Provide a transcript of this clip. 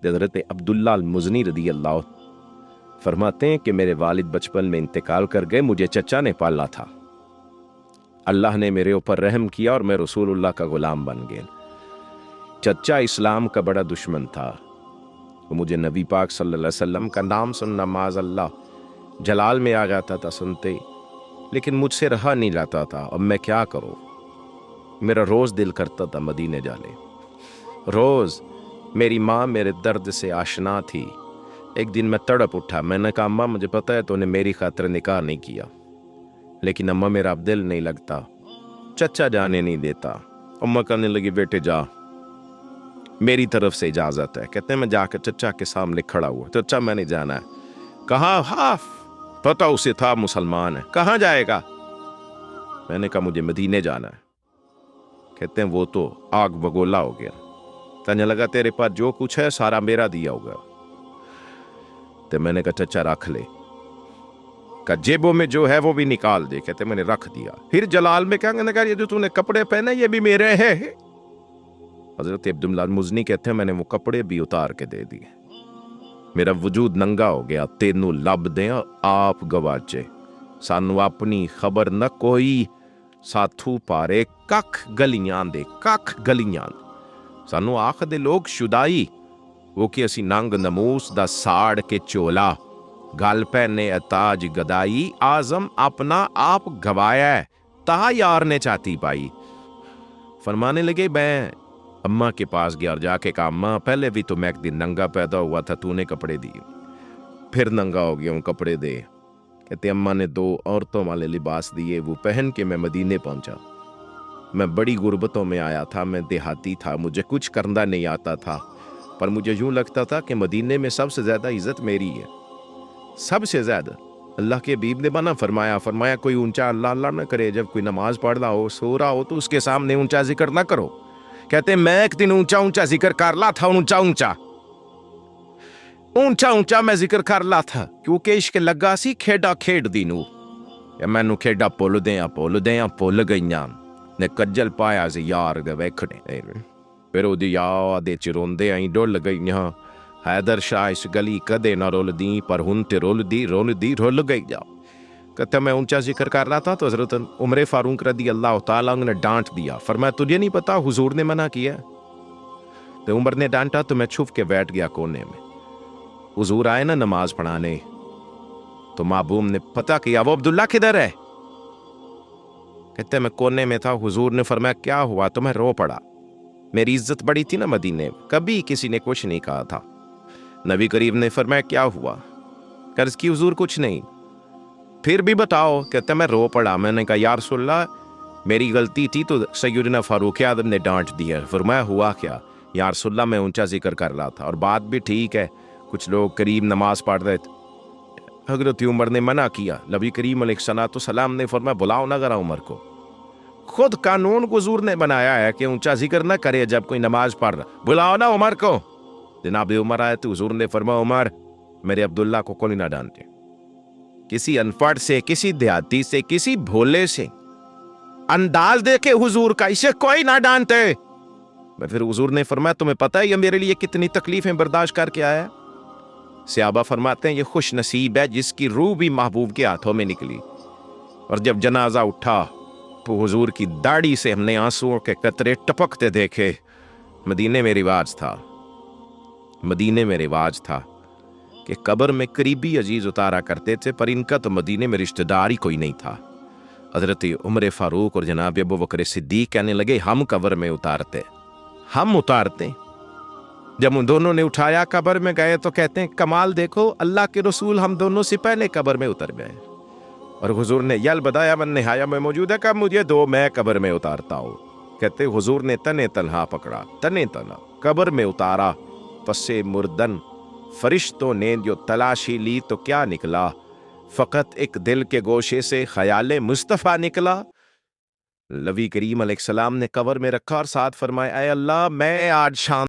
حضرت عبداللہ المزنی رضی اللہ فرماتے ہیں کہ میرے والد بچپن میں انتقال کر گئے، مجھے چچا نے پالا تھا۔ اللہ نے میرے اوپر رحم کیا اور میں رسول اللہ کا غلام بن گیا۔ چچا اسلام کا بڑا دشمن تھا، وہ مجھے نبی پاک صلی اللہ علیہ وسلم کا نام سننا معاذ اللہ جلال میں آ جاتا تھا سنتے، لیکن مجھ سے رہا نہیں جاتا تھا۔ اب میں کیا کروں؟ میرا روز دل کرتا تھا مدینے جانے، روز۔ میری ماں میرے درد سے آشنا تھی۔ ایک دن میں تڑپ اٹھا، میں نے کہا اماں مجھے پتا ہے تو نے میری خاطر نکاح نہیں کیا، لیکن اماں میرا اب دل نہیں لگتا، چچا جانے نہیں دیتا۔ اماں کہنے لگی بیٹے جا، میری طرف سے اجازت ہے۔ کہتے ہیں میں جا کے چچا کے سامنے کھڑا ہوا، چچا میں نہیں جانا ہے۔ کہاں؟ ہاف پتا اسے تھا مسلمان ہے، کہاں جائے گا؟ میں نے کہا مجھے مدینے جانا ہے۔ کہتے ہیں وہ تو آگ بگولا ہو گیا، کہنے لگا تیرے پاس جو کچھ ہے سارا میرا دیا ہوگا۔ تو میں نے کہا چچا رکھ لے، کہ جیبوں میں جو ہے وہ بھی نکال دے۔ کہتے میں نے رکھ دیا۔ پھر جلال میں کہنے لگا یہ جو تو نے کپڑے پہنے یہ بھی میرے ہیں۔ حضرت عبداللہ المزنی کہتے ہیں میں نے وہ کپڑے بھی اتار کے دے دیے، میرا وجود ننگا ہو گیا۔ تینوں لب دیں آپ گواچے، سانو اپنی خبر نہ کوئی، ساتھو پارے ککھ گلیاں دے، ککھ گلیاں سانو آخ دے لوگ شدائی، وہ کہ اسی ننگ نموس دا ساڑ کے چولا، گل پہنے اتاج گدائی، آزم اپنا آپ گوایا ہے، تہا یار نے چاہتی پائی۔ فرمانے لگے میں اماں کے پاس گیا اور جا کے کہا اماں پہلے بھی تو میں ایک دن ننگا پیدا ہوا تھا، تو نے کپڑے دیے، پھر ننگا ہو گیا ہوں، کپڑے دے۔ کہتے اماں نے 2 عورتوں والے لباس دیے، وہ پہن کے میں مدینے پہنچا۔ میں بڑی غربتوں میں آیا تھا، میں دیہاتی تھا، مجھے کچھ کرنا نہیں آتا تھا، پر مجھے یوں لگتا تھا کہ مدینے میں سب سے زیادہ عزت میری ہے، سب سے زیادہ۔ اللہ کے حبیب نے منع فرمایا کوئی اونچا اللہ اللہ نہ کرے، جب کوئی نماز پڑھ رہا ہو سو رہا ہو تو اس کے سامنے اونچا ذکر نہ کرو۔ کہتے میں ایک دن اونچا ذکر کر لا تھا، اونچا میں ذکر کر لا تھا، کیونکہ عشق لگا سی کھیڈا کھیڈ دی نو، یا مینوں کھیڈا پول دیاں گئیاں نے کجل پایا سی یار دے ویکھنے، پھر وہ یاد چ روندے آئی ڈول گئیاں، حیدر شاہ اس گلی کدے نہ رول دی، پر ہن تے رول دی گئی جا۔ کہتا میں اونچا ذکر کر رہا تھا تو حضرت عمر فاروق رضی اللہ تعالیٰ عنہ نے ڈانٹ دیا، فرمایا تجھے نہیں پتا حضور نے منع کیا؟ تو عمر نے ڈانٹا تو میں چھپ کے بیٹھ گیا کونے میں۔ حضور آئے نا نماز پڑھانے تو معبوم نے پتہ کیا وہ عبداللہ کدھر ہے؟ کہتے میں کونے میں تھا، حضور نے فرمایا کیا ہوا؟ تو میں رو پڑا، میری عزت بڑی تھی نا مدینے، کبھی کسی نے کچھ نہیں کہا تھا۔ نبی کریم نے فرمایا کیا ہوا؟ عرض کی حضور کچھ نہیں۔ پھر بھی بتاؤ؟ کہتے میں رو پڑا، میں نے کہا یا رسول اللہ میری غلطی تھی تو سیدنا فاروق اعظم نے ڈانٹ دیا۔ فرمایا ہوا کیا؟ یا رسول اللہ میں اونچا ذکر کر رہا تھا، اور بات بھی ٹھیک ہے، کچھ لوگ قریب نماز پڑھ رہے تھے، حضرت عمر نے منع کیا۔ نبی کریم علیہ السلام نے فرمایا بلاؤ نہ ذرا عمر کو، خود قانون حضور نے بنایا ہے کہ اونچا ذکر نہ کرے جب کوئی نماز پڑھ رہا، بلاؤ نا عمر کو۔ جناب عمر آئے تو حضور نے فرمایا عمر میرے عبداللہ کو کوئی نہ ڈانٹے، کسی ان پڑھ سے، کسی دیہاتی سے، کسی بھولے سے انداز دے کے حضور کا، اسے کوئی نہ ڈانٹے۔ میں پھر حضور نے فرمایا تمہیں پتہ ہے یہ میرے لیے کتنی تکلیفیں برداشت کر کے آیا؟ صحابہ فرماتے ہیں یہ خوش نصیب ہے جس کی روح بھی محبوب کے ہاتھوں میں نکلی۔ اور جب جنازہ اٹھا تو حضور کی داڑھی سے ہم نے آنسوؤں کے قطرے ٹپکتے دیکھے۔ مدینے میں رواج تھا کہ قبر میں قریبی عزیز اتارا کرتے تھے، پر ان کا تو مدینے میں رشتہ دار ہی کوئی نہیں تھا۔ حضرت عمر فاروق اور جناب ابو بکر صدیق کہنے لگے ہم قبر میں اتارتے۔ جب ان دونوں نے اٹھایا قبر میں گئے تو کہتے ہیں کمال دیکھو اللہ کے رسول ہم دونوں سے پہلے قبر میں اتر گئے، اور حضور نے یل بدایا من نہایا میں موجود ہے کہ مجھے دو میں قبر میں اتارتا ہوں۔ کہتے حضور نے تنے تنہا پکڑا، تنے تنہا قبر میں اتارا، پسے مردن فرشتوں نے جو تلاشی لی تو کیا نکلا؟ فقط ایک دل کے گوشے سے خیال مصطفیٰ نکلا۔ نبی کریم علیہ السلام نے قبر میں رکھا اور ساتھ فرمایا اے اللہ میں آج شام